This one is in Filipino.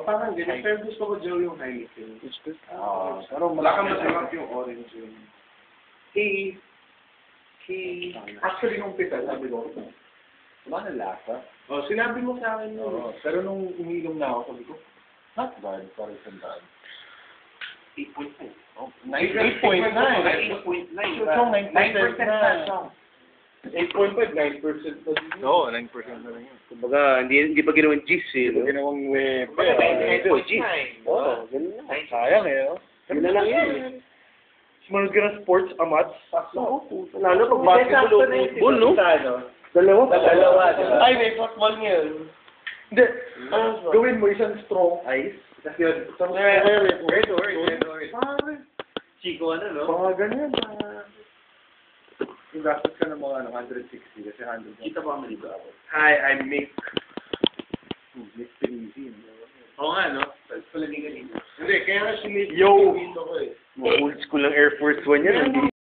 parang ganyan. Pero gusto ko Joe yung Heineken. Pero Baka masarap yung orange yun. Actually, nung pita, sabi ko, wala na lasa. oh, sinabi mo sa akin yun. Oo. Pero nung umiinom na ako, sabi ko, not bad, para sa daan. 8.9. Oh, 8.9. 8.9. So, 9% na. 8.5, 9% na din. Oo, 9% na rin yun. Kumbaga, hindi pa ginawang juice eh. Hindi ginawang web. Oo, ganun na. Sayang eh, oh. Yun na lang yun. Sumunod ka ng sports, amats. Oo, lalo pag basketball o football, no? Dalawa. Ay, may football ngayon. Hindi. Gawin mo isang strong ice. Tapos yun. Chico, ano, no? Mga ganyan. Yung gastos ka ng mga 160 kasi 100. Kita ba kami dito ako? Hi, I'm Mick. Mick Pinisi. Oo nga, no? Palagi ka dito. Hindi, kaya nga si Mick. Yo! Dito ko eh. Old school ng Air Force One yan.